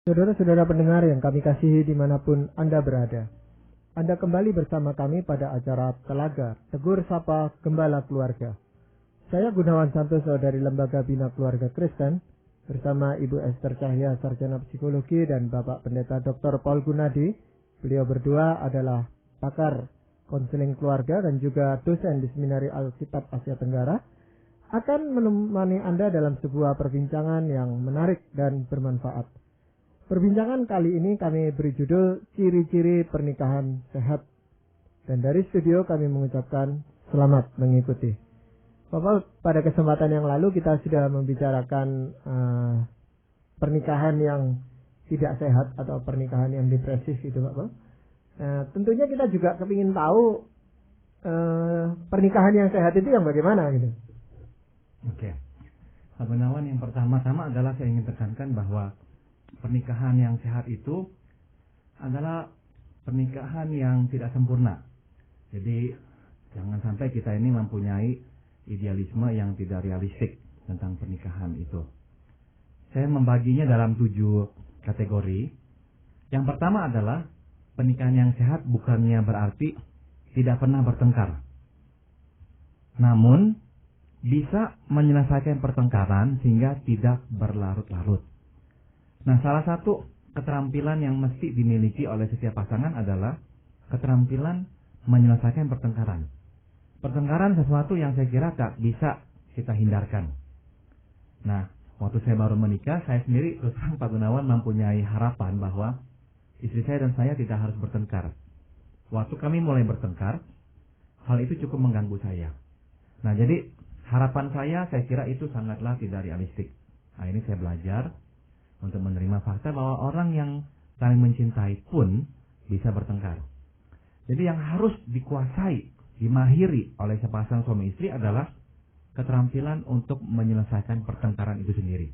Saudara-saudara pendengar yang kami kasihi dimanapun Anda berada, Anda kembali bersama kami pada acara Telaga Tegur Sapa Gembala Keluarga. Saya Gunawan Santoso dari Lembaga Bina Keluarga Kristen bersama Ibu Esther Cahya, Sarjana Psikologi, dan Bapak Pendeta Dr. Paul Gunadi. Beliau berdua adalah pakar konseling keluarga dan juga dosen di Seminari Alkitab Asia Tenggara, akan menemani Anda dalam sebuah perbincangan yang menarik dan bermanfaat. Perbincangan kali ini kami beri judul Ciri-ciri Pernikahan Sehat. Dan dari studio kami mengucapkan selamat mengikuti. Bapak, pada kesempatan yang lalu kita sudah membicarakan pernikahan yang tidak sehat atau pernikahan yang depresif itu, Bapak. Tentunya kita juga kepingin tahu pernikahan yang sehat itu yang bagaimana gitu. Oke. Pak Gunawan, yang pertama-tama adalah saya ingin tekankan bahwa pernikahan yang sehat itu adalah pernikahan yang tidak sempurna. Jadi jangan sampai kita ini mempunyai idealisme yang tidak realistik tentang pernikahan itu. Saya membaginya dalam 7 kategori. Yang pertama adalah pernikahan yang sehat bukannya berarti tidak pernah bertengkar, namun bisa menyelesaikan pertengkaran sehingga tidak berlarut-larut. Nah, salah satu keterampilan yang mesti dimiliki oleh setiap pasangan adalah keterampilan menyelesaikan pertengkaran. Pertengkaran sesuatu yang saya kira tak bisa kita hindarkan. Nah, waktu saya baru menikah, saya sendiri terus terang Pak Gunawan mempunyai harapan bahwa istri saya dan saya tidak harus bertengkar. Waktu kami mulai bertengkar, hal itu cukup mengganggu saya. Nah, jadi harapan saya kira itu sangatlah tidak realistik. Nah, ini saya belajar untuk menerima fakta bahwa orang yang saling mencintai pun bisa bertengkar. Jadi yang harus dikuasai, dimahiri oleh sepasang suami istri adalah keterampilan untuk menyelesaikan pertengkaran itu sendiri.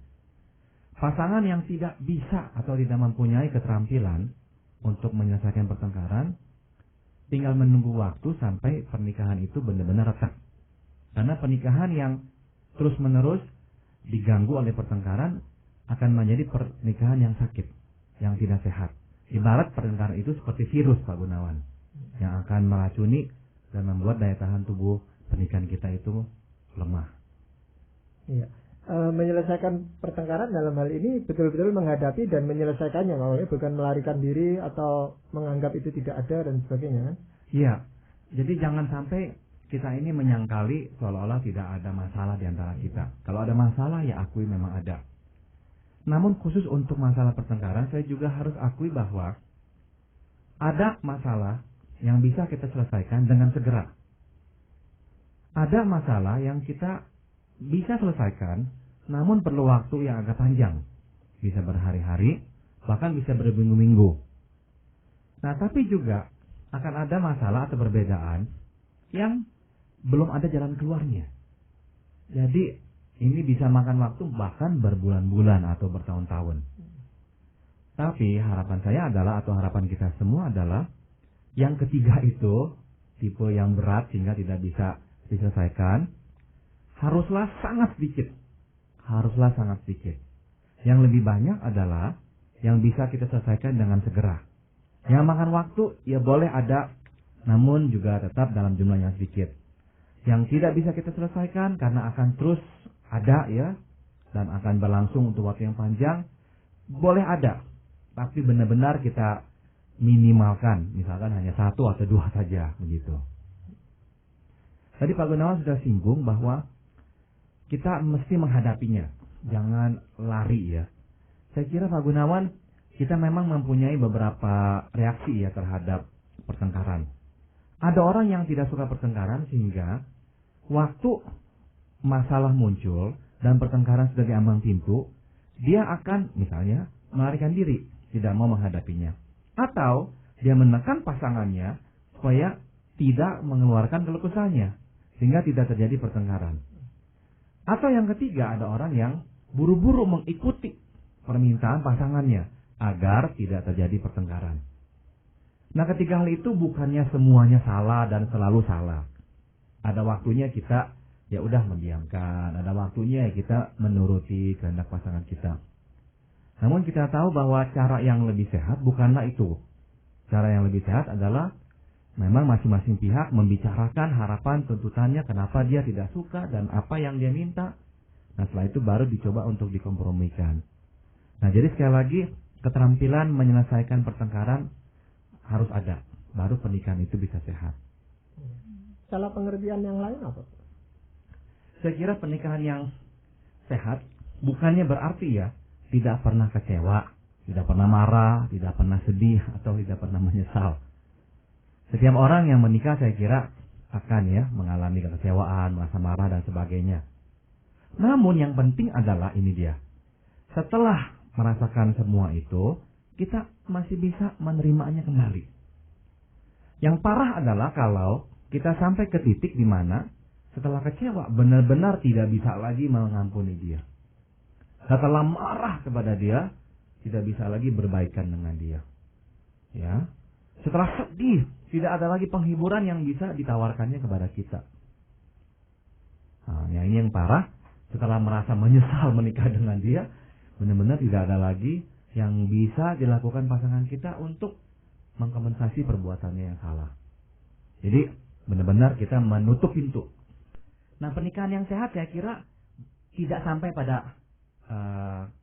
Pasangan yang tidak bisa atau tidak mempunyai keterampilan untuk menyelesaikan pertengkaran, tinggal menunggu waktu sampai pernikahan itu benar-benar retak. Karena pernikahan yang terus-menerus diganggu oleh pertengkaran akan menjadi pernikahan yang sakit, yang tidak sehat. Ibarat pertengkaran itu seperti virus, Pak Gunawan, yang akan meracuni dan membuat daya tahan tubuh pernikahan kita itu lemah. Iya. Menyelesaikan pertengkaran dalam hal ini betul-betul menghadapi dan menyelesaikannya, bukan melarikan diri atau menganggap itu tidak ada dan sebagainya, kan? Iya. Jadi jangan sampai kita ini menyangkali seolah-olah tidak ada masalah di antara kita. Kalau ada masalah, ya akui memang ada. Namun khusus untuk masalah pertengkaran, saya juga harus akui bahwa ada masalah yang bisa kita selesaikan dengan segera. Ada masalah yang kita bisa selesaikan, namun perlu waktu yang agak panjang. Bisa berhari-hari, bahkan bisa berminggu-minggu. Nah, tapi juga akan ada masalah atau perbedaan yang belum ada jalan keluarnya. Jadi ini bisa makan waktu bahkan berbulan-bulan atau bertahun-tahun. Tapi harapan saya adalah, atau harapan kita semua adalah, yang ketiga itu, tipe yang berat sehingga tidak bisa diselesaikan, haruslah sangat sedikit. Haruslah sangat sedikit. Yang lebih banyak adalah yang bisa kita selesaikan dengan segera. Yang makan waktu, ya boleh ada, namun juga tetap dalam jumlah yang sedikit. Yang tidak bisa kita selesaikan karena akan terus ada, ya, dan akan berlangsung untuk waktu yang panjang, boleh ada, tapi benar-benar kita minimalkan, misalkan hanya 1 atau 2 saja, begitu. Tadi Pak Gunawan sudah singgung bahwa kita mesti menghadapinya, jangan lari, ya. Saya kira Pak Gunawan, kita memang mempunyai beberapa reaksi, ya, terhadap pertengkaran. Ada orang yang tidak suka pertengkaran sehingga waktu masalah muncul dan pertengkaran sudah diambang pintu, dia akan misalnya melarikan diri, tidak mau menghadapinya. Atau dia menekan pasangannya supaya tidak mengeluarkan keluh kesahnya, sehingga tidak terjadi pertengkaran. Atau yang ketiga, ada orang yang buru-buru mengikuti permintaan pasangannya agar tidak terjadi pertengkaran. Nah, ketiga hal itu bukannya semuanya salah dan selalu salah. Ada waktunya kita ya udah mendiamkan, ada waktunya kita menuruti kehendak pasangan kita. Namun kita tahu bahwa cara yang lebih sehat bukanlah itu. Cara yang lebih sehat adalah memang masing-masing pihak membicarakan harapan tuntutannya, kenapa dia tidak suka dan apa yang dia minta. Nah setelah itu baru dicoba untuk dikompromikan. Nah jadi sekali lagi keterampilan menyelesaikan pertengkaran harus ada. Baru pernikahan itu bisa sehat. Salah pengertian yang lain apa? Saya kira pernikahan yang sehat bukannya berarti ya tidak pernah kecewa, tidak pernah marah, tidak pernah sedih, atau tidak pernah menyesal. Setiap orang yang menikah saya kira akan ya mengalami kekecewaan, merasa marah dan sebagainya. Namun yang penting adalah ini dia. Setelah merasakan semua itu, kita masih bisa menerimanya kembali. Yang parah adalah kalau kita sampai ke titik di mana setelah kecewa benar-benar tidak bisa lagi mengampuni dia. Setelah marah kepada dia, tidak bisa lagi berbaikan dengan dia. Ya. Setelah sedih, tidak ada lagi penghiburan yang bisa ditawarkannya kepada kita. Nah, yang ini yang parah. Setelah merasa menyesal menikah dengan dia, benar-benar tidak ada lagi yang bisa dilakukan pasangan kita untuk mengkompensasi perbuatannya yang salah. Jadi benar-benar kita menutup pintu. Nah pernikahan yang sehat saya kira tidak sampai pada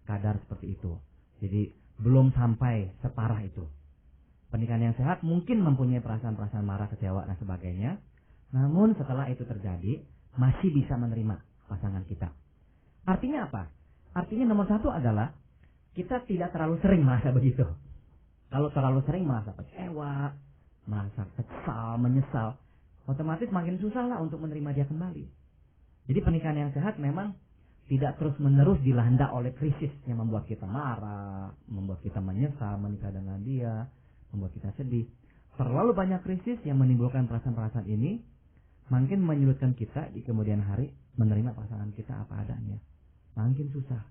kadar seperti itu. Jadi belum sampai separah itu. Pernikahan yang sehat mungkin mempunyai perasaan-perasaan marah, kecewa, dan sebagainya. Namun setelah itu terjadi, masih bisa menerima pasangan kita. Artinya apa? Artinya nomor satu adalah, kita tidak terlalu sering merasa begitu. Kalau terlalu sering merasa kecewa, merasa kesal, menyesal, otomatis makin susah lah untuk menerima dia kembali. Jadi pernikahan yang sehat memang tidak terus-menerus dilanda oleh krisis yang membuat kita marah, membuat kita menyesal menikah dengan dia, membuat kita sedih. Terlalu banyak krisis yang menimbulkan perasaan-perasaan ini makin menyulitkan kita di kemudian hari menerima pasangan kita apa adanya. Makin susah.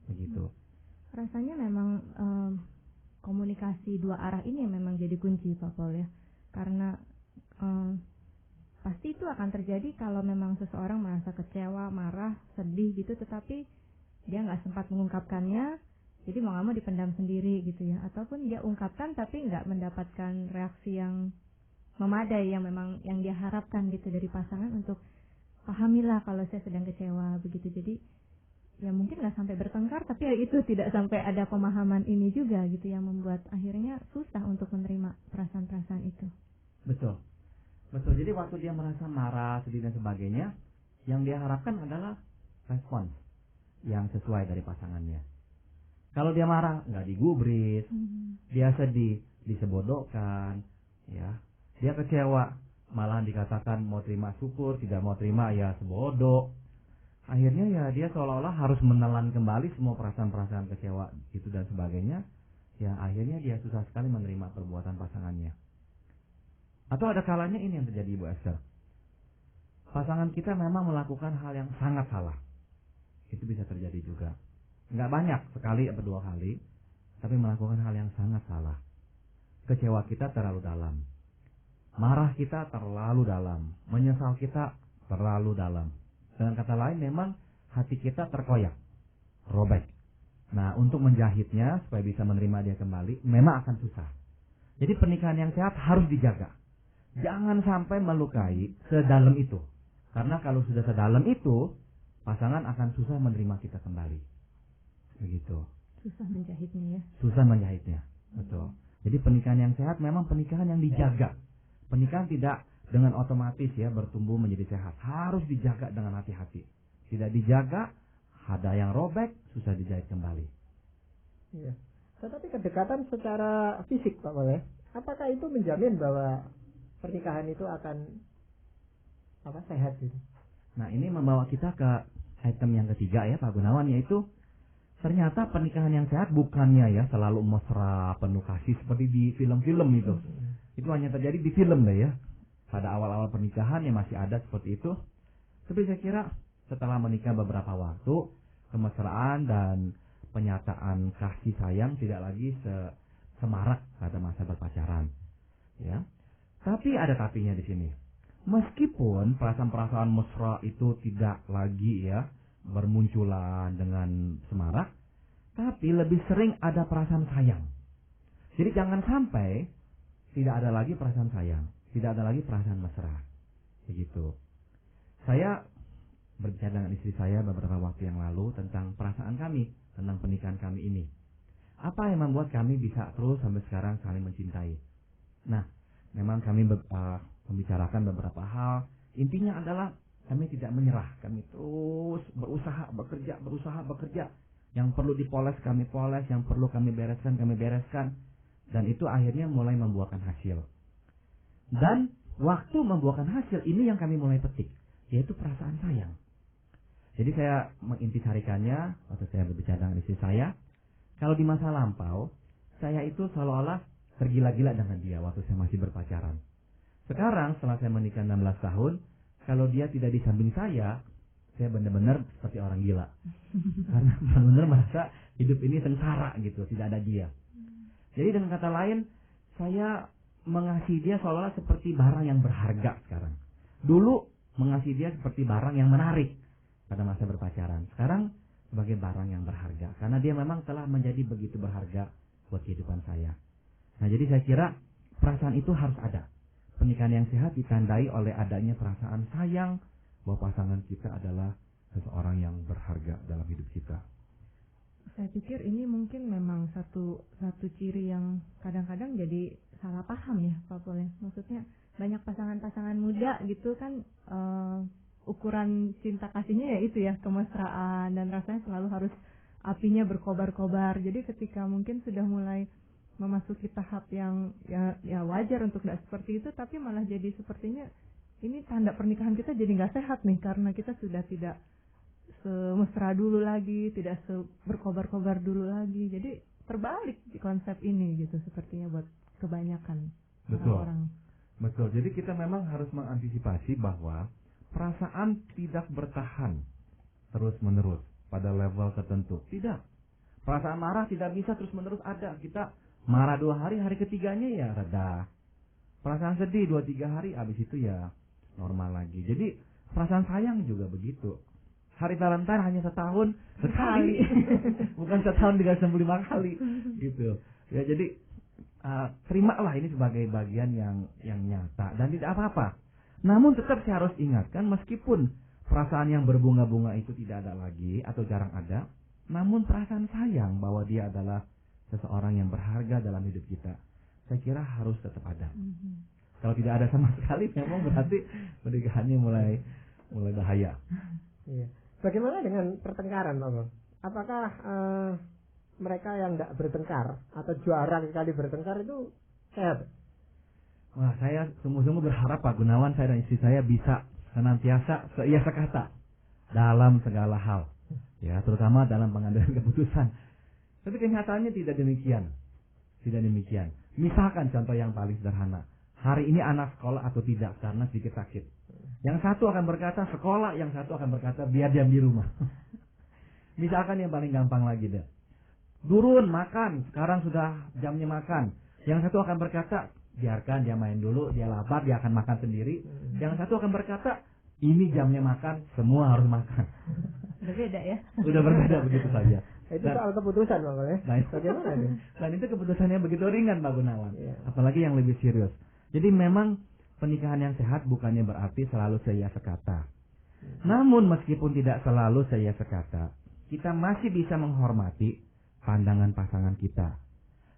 Begitu. Rasanya memang komunikasi dua arah ini yang memang jadi kunci Pak Paul ya. Karena pasti itu akan terjadi kalau memang seseorang merasa kecewa, marah, sedih gitu, tetapi dia nggak sempat mengungkapkannya. Jadi mau nggak mau dipendam sendiri gitu ya, ataupun dia ungkapkan tapi nggak mendapatkan reaksi yang memadai yang memang yang dia harapkan gitu dari pasangan untuk pahamilah kalau saya sedang kecewa begitu. Jadi ya mungkin nggak sampai bertengkar, tapi ya itu tidak sampai ada pemahaman ini juga gitu yang membuat akhirnya susah untuk menerima perasaan-perasaan itu. Betul, betul. Jadi waktu dia merasa marah, sedih dan sebagainya, yang dia harapkan adalah respons yang sesuai dari pasangannya. Kalau dia marah, nggak digubris, dia sedih, disebodohkan, ya. Dia kecewa, malah dikatakan mau terima syukur, tidak mau terima ya sebodoh. Akhirnya ya dia seolah-olah harus menelan kembali semua perasaan-perasaan kecewa itu dan sebagainya. Ya akhirnya dia susah sekali menerima perbuatan pasangannya. Atau ada kalanya ini yang terjadi Ibu Esther. Pasangan kita memang melakukan hal yang sangat salah. Itu bisa terjadi juga. Nggak banyak, sekali atau dua kali, tapi melakukan hal yang sangat salah. Kecewa kita terlalu dalam. Marah kita terlalu dalam. Menyesal kita terlalu dalam. Dengan kata lain memang hati kita terkoyak, robek. Nah untuk menjahitnya supaya bisa menerima dia kembali memang akan susah. Jadi pernikahan yang sehat harus dijaga. Jangan sampai melukai sedalam itu. Karena kalau sudah sedalam itu, pasangan akan susah menerima kita kembali. Begitu. Susah menjahitnya ya. Susah menjahitnya, betul. Jadi pernikahan yang sehat memang pernikahan yang dijaga. Pernikahan tidak dengan otomatis ya bertumbuh menjadi sehat. Harus dijaga dengan hati-hati. Tidak dijaga, ada yang robek, susah dijahit kembali. Iya. Tetapi kedekatan secara fisik Pak Paul, apakah itu menjamin bahwa pernikahan itu akan sehat gitu? Nah ini membawa kita ke item yang ketiga ya Pak Gunawan, yaitu ternyata pernikahan yang sehat bukannya ya selalu mesra, penuh kasih seperti di film-film itu. Itu hanya terjadi di film deh ya. Pada awal-awal pernikahan yang masih ada seperti itu. Tapi saya kira setelah menikah beberapa waktu, kemesraan dan penyataan kasih sayang tidak lagi semarak pada masa berpacaran. Ya. Tapi ada tapinya di sini. Meskipun perasaan-perasaan mesra itu tidak lagi ya bermunculan dengan semarak, tapi lebih sering ada perasaan sayang. Jadi jangan sampai tidak ada lagi perasaan sayang, tidak ada lagi perasaan mesra. Begitu. Saya berbicara dengan istri saya beberapa waktu yang lalu tentang perasaan kami, tentang pernikahan kami ini. Apa yang membuat kami bisa terus sampai sekarang saling mencintai? Nah, memang kami membicarakan beberapa hal. Intinya adalah kami tidak menyerah. Kami terus berusaha bekerja. Yang perlu dipoles kami poles, yang perlu kami bereskan. Dan itu akhirnya mulai membuahkan hasil. Dan waktu membuahkan hasil ini yang kami mulai petik, yaitu perasaan sayang. Jadi saya mengintisarikannya waktu saya berbicara dengan istri saya. Kalau di masa lampau, saya itu seolah-olah tergila-gila dengan dia waktu saya masih berpacaran. Sekarang setelah saya menikah 16 tahun, kalau dia tidak di samping saya benar-benar seperti orang gila. Karena benar-benar merasa hidup ini sengsara gitu, tidak ada dia. Jadi dengan kata lain, saya mengasihi dia seolah-olah seperti barang yang berharga sekarang. Dulu mengasihi dia seperti barang yang menarik pada masa berpacaran. Sekarang sebagai barang yang berharga. Karena dia memang telah menjadi begitu berharga buat kehidupan saya. Nah, jadi saya kira perasaan itu harus ada. Pernikahan yang sehat ditandai oleh adanya perasaan sayang bahwa pasangan kita adalah seseorang yang berharga dalam hidup kita. Saya pikir ini mungkin memang satu ciri yang kadang-kadang jadi salah paham ya Pak Pol. Maksudnya banyak pasangan-pasangan muda gitu kan ukuran cinta kasihnya ya itu ya kemesraan dan rasanya selalu harus apinya berkobar-kobar. Jadi ketika mungkin sudah mulai memasuki tahap yang ya wajar untuk tidak seperti itu, tapi malah jadi sepertinya ini tanda pernikahan kita jadi nggak sehat nih karena kita sudah tidak semesra dulu lagi, tidak berkobar-kobar dulu lagi. Jadi terbalik di konsep ini gitu sepertinya buat kebanyakan orang. Betul. Jadi kita memang harus mengantisipasi bahwa perasaan tidak bertahan terus-menerus pada level tertentu. Tidak. Perasaan marah tidak bisa terus-menerus ada. Kita marah 2 hari, hari ketiganya ya reda. Perasaan sedih 2-3 hari, habis itu ya normal lagi. Jadi perasaan sayang juga begitu. Hari Valentine hanya setahun sekali. Bukan setahun 365 kali. Gitu. Ya jadi terimalah ini sebagai bagian yang nyata dan tidak apa-apa. Namun tetap saya harus ingatkan meskipun perasaan yang berbunga-bunga itu tidak ada lagi atau jarang ada, namun perasaan sayang bahwa dia adalah seseorang yang berharga dalam hidup kita, saya kira harus tetap ada. Kalau tidak ada sama sekali, memang berarti pernikahannya mulai bahaya. Iya. Bagaimana dengan pertengkaran, Pak? Apakah mereka yang tidak bertengkar atau jarang sekali bertengkar itu sehat? Wah, saya sungguh-sungguh berharap Pak Gunawan, saya dan istri saya bisa senantiasa seia sekata dalam segala hal, ya, terutama dalam pengambilan keputusan. Tapi kenyataannya tidak demikian. Misalkan contoh yang paling sederhana, hari ini anak sekolah atau tidak karena sedikit sakit. Yang satu akan berkata sekolah, yang satu akan berkata biar diam di rumah. Misalkan yang paling gampang lagi deh. Turun makan, sekarang sudah jamnya makan. Yang satu akan berkata biarkan dia main dulu, dia lapar, dia akan makan sendiri. Yang satu akan berkata ini jamnya makan, semua harus makan. Berbeda ya. Udah berbeda begitu saja. Itu soal keputusan, Bang, ya. Bagaimana nih? Dan itu keputusannya begitu ringan, Pak Gunawan. Iya. Apalagi yang lebih serius. Jadi memang pernikahan yang sehat bukannya berarti selalu seia sekata. Namun meskipun tidak selalu seia sekata, kita masih bisa menghormati pandangan pasangan kita.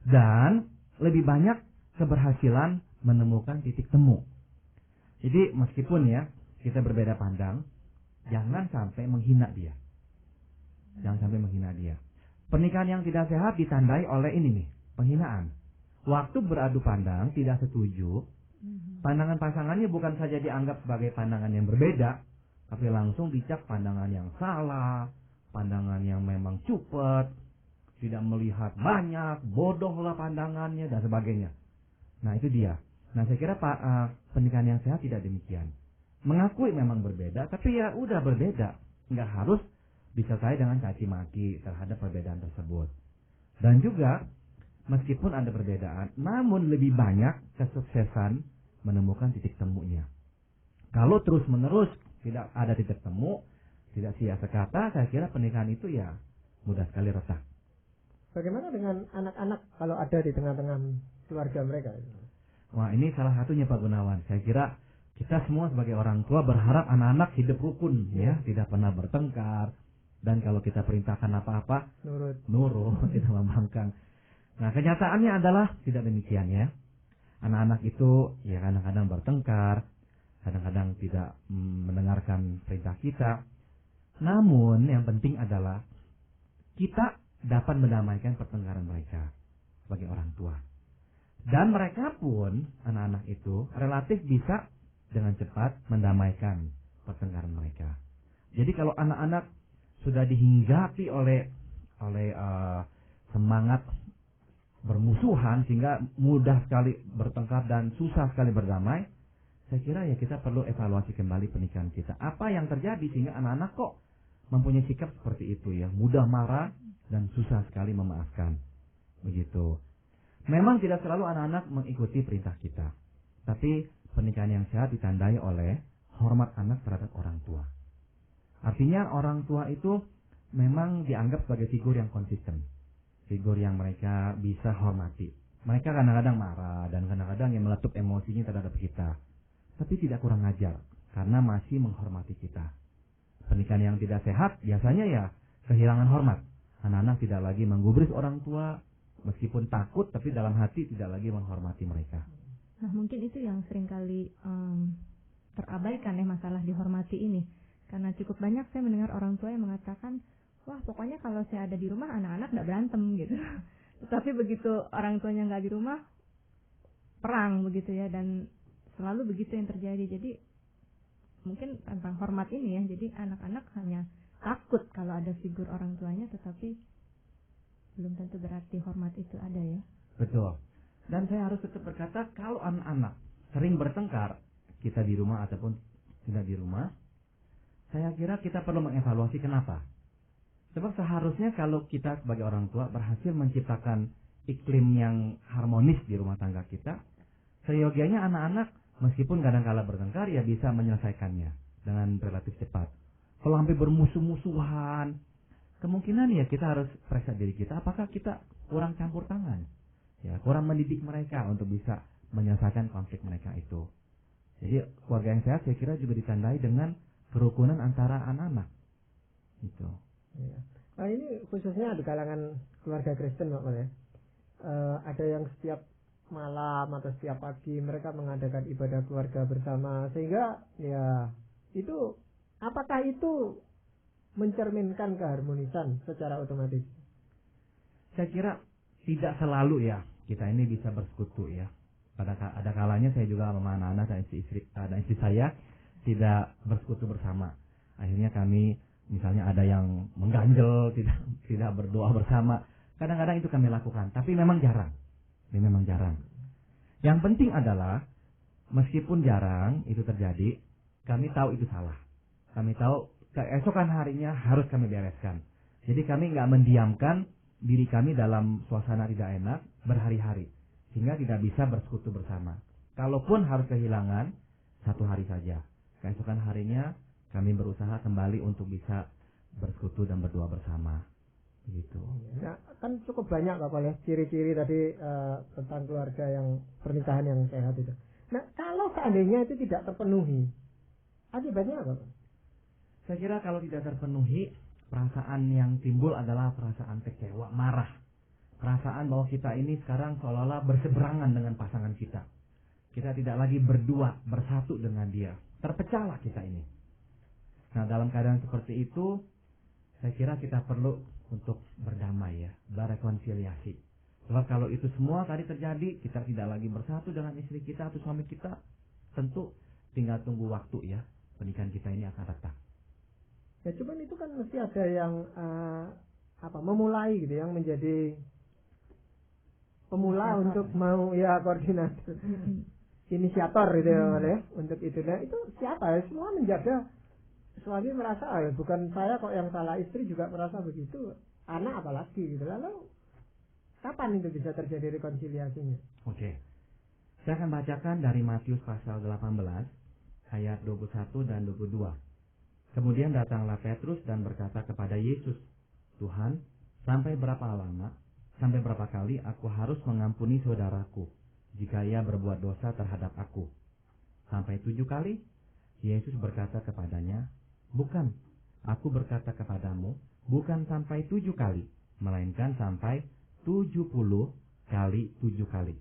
Dan lebih banyak keberhasilan menemukan titik temu. Jadi meskipun ya kita berbeda pandang, jangan sampai menghina dia. Pernikahan yang tidak sehat ditandai oleh ini nih, penghinaan. Waktu beradu pandang tidak setuju, pandangan pasangannya bukan saja dianggap sebagai pandangan yang berbeda, tapi langsung dicap pandangan yang salah, pandangan yang memang cupet, tidak melihat banyak, bodohlah pandangannya dan sebagainya. Nah itu dia. Nah saya kira pernikahan yang sehat tidak demikian. Mengakui memang berbeda, tapi ya udah berbeda, nggak harus disertai dengan caci maki terhadap perbedaan tersebut. Dan juga meskipun ada perbedaan, namun lebih banyak kesuksesan menemukan titik temunya. Kalau terus menerus tidak ada titik temu, tidak sia sekata, saya kira pernikahan itu ya mudah sekali retak. Bagaimana dengan anak-anak kalau ada di tengah-tengah keluarga mereka? Wah, ini salah satunya Pak Gunawan. Saya kira kita semua sebagai orang tua berharap anak-anak hidup rukun, ya, tidak pernah bertengkar, dan kalau kita perintahkan apa-apa nurut, tidak membangkang. Nah, kenyataannya adalah tidak demikian, ya. Anak-anak itu ya kadang-kadang bertengkar, kadang-kadang tidak mendengarkan perintah kita. Namun yang penting adalah kita dapat mendamaikan pertengkaran mereka sebagai orang tua. Dan mereka pun, anak-anak itu, relatif bisa dengan cepat mendamaikan pertengkaran mereka. Jadi kalau anak-anak sudah dihinggapi oleh semangat bermusuhan sehingga mudah sekali bertengkar dan susah sekali berdamai, saya kira ya kita perlu evaluasi kembali pernikahan kita. Apa yang terjadi sehingga anak-anak kok mempunyai sikap seperti itu, ya, mudah marah dan susah sekali memaafkan. Begitu. Memang tidak selalu anak-anak mengikuti perintah kita, tapi pernikahan yang sehat ditandai oleh hormat anak terhadap orang tua. Artinya orang tua itu memang dianggap sebagai figur yang konsisten, figur yang mereka bisa hormati. Mereka kadang-kadang marah dan kadang-kadang yang meletup emosinya terhadap kita, tapi tidak kurang ajar karena masih menghormati kita. Pernikahan yang tidak sehat biasanya ya kehilangan hormat. Anak-anak tidak lagi menggubris orang tua, meskipun takut, tapi dalam hati tidak lagi menghormati mereka. Nah, mungkin itu yang seringkali terabaikan ya, masalah dihormati ini. Karena cukup banyak saya mendengar orang tua yang mengatakan, wah pokoknya kalau saya ada di rumah anak-anak nggak berantem gitu. Tetapi begitu orang tuanya nggak di rumah, perang begitu ya, dan selalu begitu yang terjadi. Jadi mungkin tentang hormat ini ya, jadi anak-anak hanya takut kalau ada figur orang tuanya, tetapi belum tentu berarti hormat itu ada ya. Betul. Dan saya harus tetap berkata, kalau anak-anak sering bertengkar, kita di rumah ataupun tidak di rumah, saya kira kita perlu mengevaluasi kenapa. Sebab seharusnya kalau kita sebagai orang tua berhasil menciptakan iklim yang harmonis di rumah tangga kita, seyogianya anak-anak meskipun kadang-kala bertengkar ya bisa menyelesaikannya dengan relatif cepat. Kalau hampir bermusuh-musuhan, kemungkinan ya kita harus periksa diri kita, apakah kita kurang campur tangan, ya, kurang mendidik mereka untuk bisa menyelesaikan konflik mereka itu. Jadi keluarga yang sehat saya kira juga ditandai dengan kerukunan antara anak-anak. Gitu. Ya. Nah, ini khususnya di kalangan keluarga Kristen, Pak Mal, ya. Ada yang setiap malam atau setiap pagi mereka mengadakan ibadah keluarga bersama, sehingga ya itu, apakah itu mencerminkan keharmonisan secara otomatis? Saya kira tidak selalu ya kita ini bisa bersekutu ya. Ada kalanya saya juga sama anak-anak dan istri saya tidak bersekutu bersama. Akhirnya kami misalnya ada yang mengganjel, tidak berdoa bersama. Kadang-kadang itu kami lakukan, tapi memang jarang. Ini memang jarang. Yang penting adalah meskipun jarang itu terjadi, kami tahu itu salah. Kami tahu keesokan harinya harus kami bereskan. Jadi kami nggak mendiamkan diri kami dalam suasana tidak enak berhari-hari, sehingga tidak bisa bersekutu bersama. Kalaupun harus kehilangan satu hari saja, keesokan harinya kami berusaha kembali untuk bisa bersekutu dan berdoa bersama. Begitu. Nah, kan cukup banyak Pak Pal ya ciri-ciri tadi tentang keluarga yang pernikahan yang sehat itu. Nah, kalau seandainya itu tidak terpenuhi, akibatnya apa Pak? Saya kira kalau tidak terpenuhi, perasaan yang timbul adalah perasaan kecewa, marah. Perasaan bahwa kita ini sekarang seolah-olah berseberangan dengan pasangan kita. Kita tidak lagi berdua, bersatu dengan dia. Terpecahlah kita ini. Nah, dalam keadaan seperti itu, saya kira kita perlu untuk berdamai ya, berrekonsiliasi. Sebab kalau itu semua tadi terjadi, kita tidak lagi bersatu dengan istri kita atau suami kita, tentu tinggal tunggu waktu ya, pernikahan kita ini akan retak. Ya cuman itu kan mesti ada yang memulai gitu, yang menjadi pemula untuk mau ya koordinator, inisiator gitu ya, untuk itu. Nah itu siapa ya? Semua menjaga. Suami merasa bukan saya kok yang salah, istri juga merasa begitu, anak apalagi gitu. Lalu kapan itu bisa terjadi rekonsiliasinya? Oke. Saya akan bacakan dari Matius pasal 18 ayat 21 dan 22. Kemudian datanglah Petrus dan berkata kepada Yesus, "Tuhan, sampai berapa lama sampai berapa kali aku harus mengampuni saudaraku jika ia berbuat dosa terhadap aku? Sampai 7 kali? Yesus berkata kepadanya, bukan, aku berkata kepadamu, bukan sampai 7 kali, melainkan sampai 70 kali 7 kali.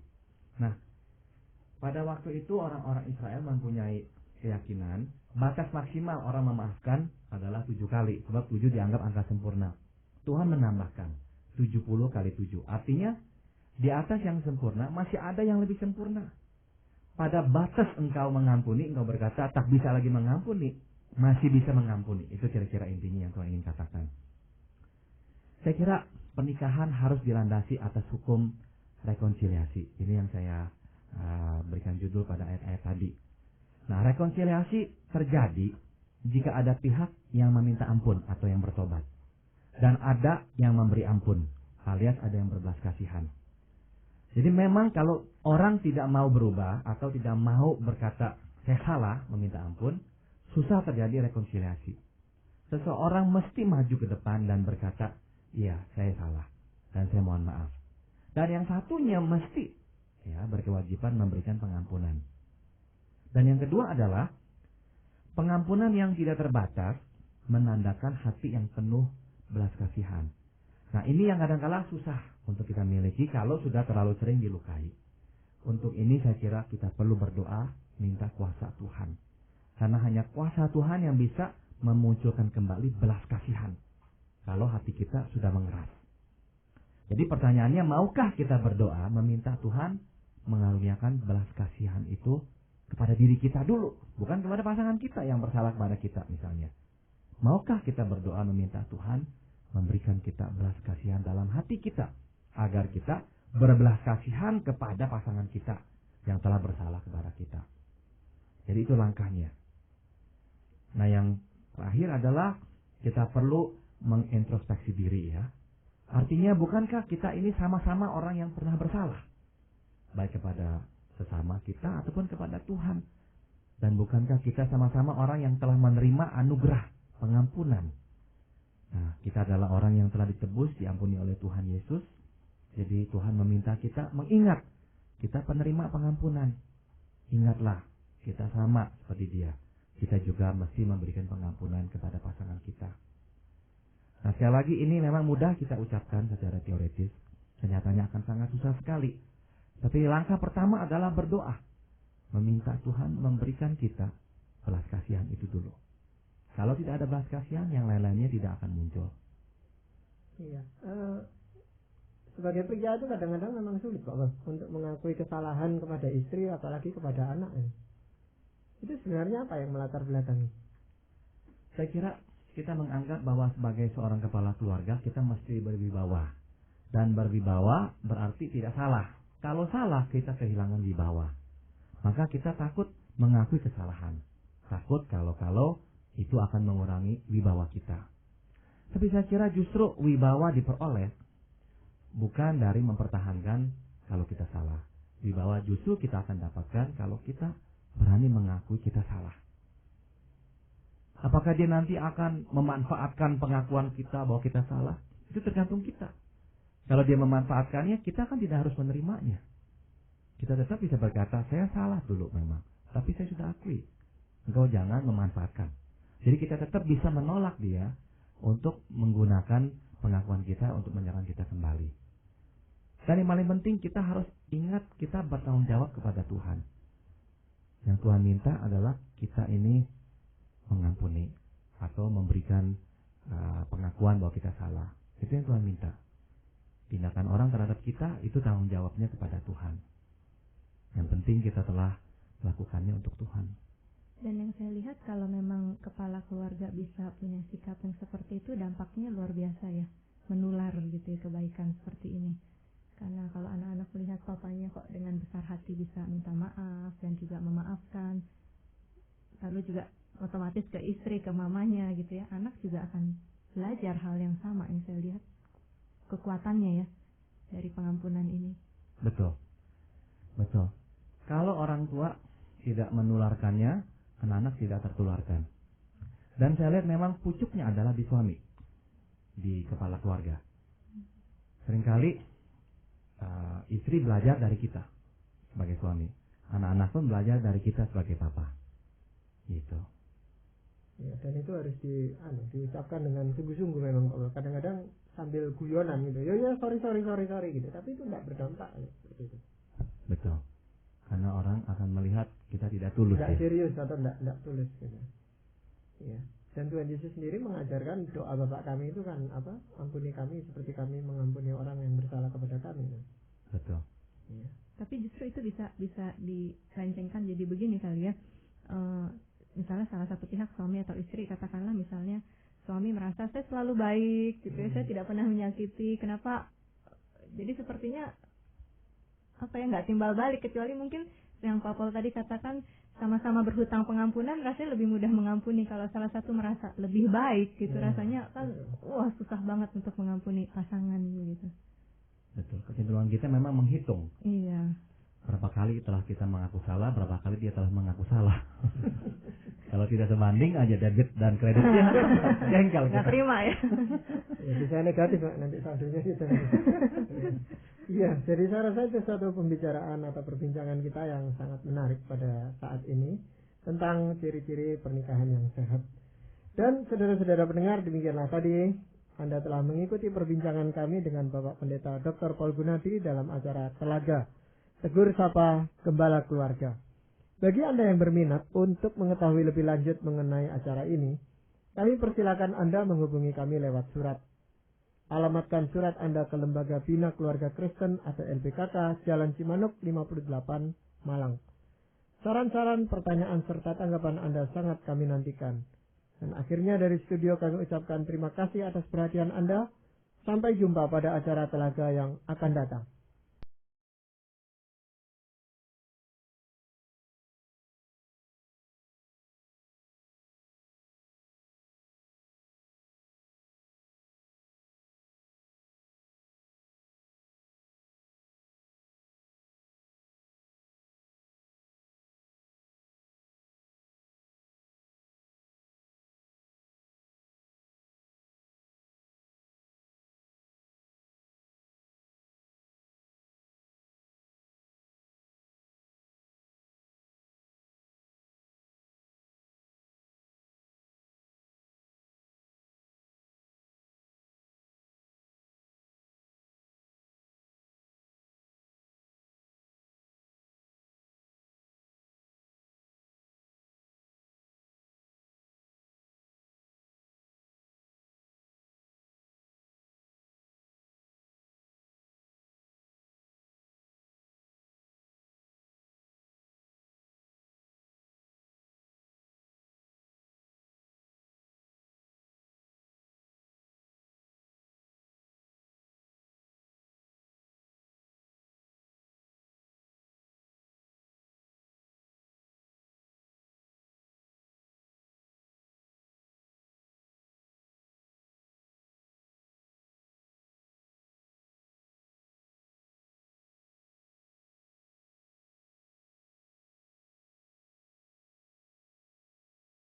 Nah, pada waktu itu orang-orang Israel mempunyai keyakinan batas maksimal orang memaafkan adalah 7 kali, sebab 7 dianggap angka sempurna. Tuhan menambahkan 70 kali 7. Artinya di atas yang sempurna masih ada yang lebih sempurna. Pada batas engkau mengampuni, engkau berkata tak bisa lagi mengampuni, masih bisa mengampuni. Itu kira-kira intinya yang Tuhan ingin katakan. Saya kira pernikahan harus dilandasi atas hukum rekonsiliasi. Ini yang saya berikan judul pada ayat-ayat tadi. Nah, rekonsiliasi terjadi jika ada pihak yang meminta ampun atau yang bertobat, dan ada yang memberi ampun, alias ada yang berbelas kasihan. Jadi memang kalau orang tidak mau berubah atau tidak mau berkata saya salah, meminta ampun, susah terjadi rekonsiliasi. Seseorang mesti maju ke depan dan berkata, iya saya salah dan saya mohon maaf. Dan yang satunya mesti berkewajiban memberikan pengampunan. Dan yang kedua adalah pengampunan yang tidak terbatas menandakan hati yang penuh belas kasihan. Nah, ini yang kadang-kala susah untuk kita miliki kalau sudah terlalu sering dilukai. Untuk ini saya kira kita perlu berdoa, minta kuasa Tuhan. Karena hanya kuasa Tuhan yang bisa memunculkan kembali belas kasihan kalau hati kita sudah mengeras. Jadi pertanyaannya, maukah kita berdoa meminta Tuhan mengaruniakan belas kasihan itu kepada diri kita dulu, bukan kepada pasangan kita yang bersalah kepada kita misalnya. Maukah kita berdoa meminta Tuhan memberikan kita belas kasihan dalam hati kita, agar kita berbelas kasihan kepada pasangan kita yang telah bersalah kepada kita. Jadi itu langkahnya. Nah, yang terakhir adalah kita perlu mengintrospeksi diri ya. Artinya bukankah kita ini sama-sama orang yang pernah bersalah, baik kepada sesama kita ataupun kepada Tuhan. Dan bukankah kita sama-sama orang yang telah menerima anugerah pengampunan. Nah, kita adalah orang yang telah ditebus, diampuni oleh Tuhan Yesus. Jadi Tuhan meminta kita mengingat kita penerima pengampunan. Ingatlah, kita sama seperti Dia. Kita juga mesti memberikan pengampunan kepada pasangan kita. Nah, sekali lagi ini memang mudah kita ucapkan secara teoretis. Kenyataannya akan sangat susah sekali. Tapi langkah pertama adalah berdoa. Meminta Tuhan memberikan kita belas kasihan itu dulu. Kalau tidak ada belas kasihan, yang lain-lainnya tidak akan muncul. Iya. Sebagai pria itu kadang-kadang memang sulit kok, Bang, untuk mengakui kesalahan kepada istri, apalagi kepada anak. Itu sebenarnya apa yang melatar belakangi? Saya kira kita menganggap bahwa sebagai seorang kepala keluarga kita mesti berwibawa. Dan berwibawa berarti tidak salah. Kalau salah kita kehilangan wibawa. Maka kita takut mengakui kesalahan. Takut kalau itu akan mengurangi wibawa kita. Tapi saya kira justru wibawa diperoleh bukan dari mempertahankan kalau kita salah. Wibawa justru kita akan dapatkan kalau kita berani mengakui kita salah. Apakah dia nanti akan memanfaatkan pengakuan kita bahwa kita salah? Itu tergantung kita. Kalau dia memanfaatkannya, kita kan tidak harus menerimanya. Kita tetap bisa berkata, saya salah dulu memang, tapi saya sudah akui. Engkau jangan memanfaatkan. Jadi kita tetap bisa menolak dia untuk menggunakan pengakuan kita untuk menyerang kita kembali. Dan yang paling penting kita harus ingat kita bertanggung jawab kepada Tuhan. Yang Tuhan minta adalah kita ini mengampuni atau memberikan pengakuan bahwa kita salah. Itu yang Tuhan minta. Tindakan orang terhadap kita itu tanggung jawabnya kepada Tuhan. Yang penting kita telah melakukannya untuk Tuhan. Dan yang saya lihat kalau memang kepala keluarga bisa punya sikap yang seperti itu, dampaknya luar biasa ya, menular gitu ya, kebaikan seperti ini. Karena kalau anak-anak melihat papanya kok dengan besar hati bisa minta maaf dan juga memaafkan, lalu juga otomatis ke istri, ke mamanya gitu ya, anak juga akan belajar hal yang sama yang saya lihat kekuatannya ya dari pengampunan ini. Betul. Kalau orang tua tidak menularkannya, anak-anak tidak tertularkan. Dan saya lihat memang pucuknya adalah di suami, di kepala keluarga. Seringkali istri belajar dari kita sebagai suami, anak-anak pun belajar dari kita sebagai papa, gitu. Ya, dan itu harus diucapkan dengan sungguh-sungguh memang. Kadang-kadang sambil guyonan gitu, ya sorry gitu, tapi itu tidak berdampak seperti itu. Betul, karena orang akan melihat kita tidak tulus, tidak ya. serius atau tidak tulus gitu. Ya. Dan Tuhan Yesus sendiri mengajarkan doa Bapa kami itu kan apa? Ampuni kami seperti kami mengampuni orang yang bersalah kepada kami. Kan? Betul. Ya. Tapi justru itu bisa dilencengkan jadi begini kali ya. Misalnya salah satu pihak suami atau istri, katakanlah misalnya suami merasa saya selalu baik gitu ya, saya tidak pernah menyakiti, kenapa jadi sepertinya apa ya, nggak timbal balik, kecuali mungkin yang Pak Paul tadi katakan sama-sama berhutang pengampunan, rasanya lebih mudah mengampuni. Kalau salah satu merasa lebih baik gitu, rasanya kan wah susah banget untuk mengampuni pasangan gitu. Betul, kecenderungan kita memang menghitung. Iya. Berapa kali telah kita mengaku salah, berapa kali dia telah mengaku salah. Kalau tidak sebanding aja debit dan kreditnya jengkel. Nggak terima ya. Ya bisa negatif nanti saldonya gitu. Iya, jadi saya rasa itu suatu pembicaraan atau perbincangan kita yang sangat menarik pada saat ini tentang ciri-ciri pernikahan yang sehat. Dan saudara-saudara pendengar, demikianlah tadi Anda telah mengikuti perbincangan kami dengan Bapak Pendeta Dr. Paul Gunadi dalam acara Telaga Tegur Sapa Gembala Keluarga. Bagi Anda yang berminat untuk mengetahui lebih lanjut mengenai acara ini, kami persilakan Anda menghubungi kami lewat surat. Alamatkan surat Anda ke Lembaga Bina Keluarga Kristen atau LBKK, Jalan Cimanuk 58, Malang. Saran-saran, pertanyaan, serta tanggapan Anda sangat kami nantikan. Dan akhirnya dari studio kami ucapkan terima kasih atas perhatian Anda. Sampai jumpa pada acara Telaga yang akan datang.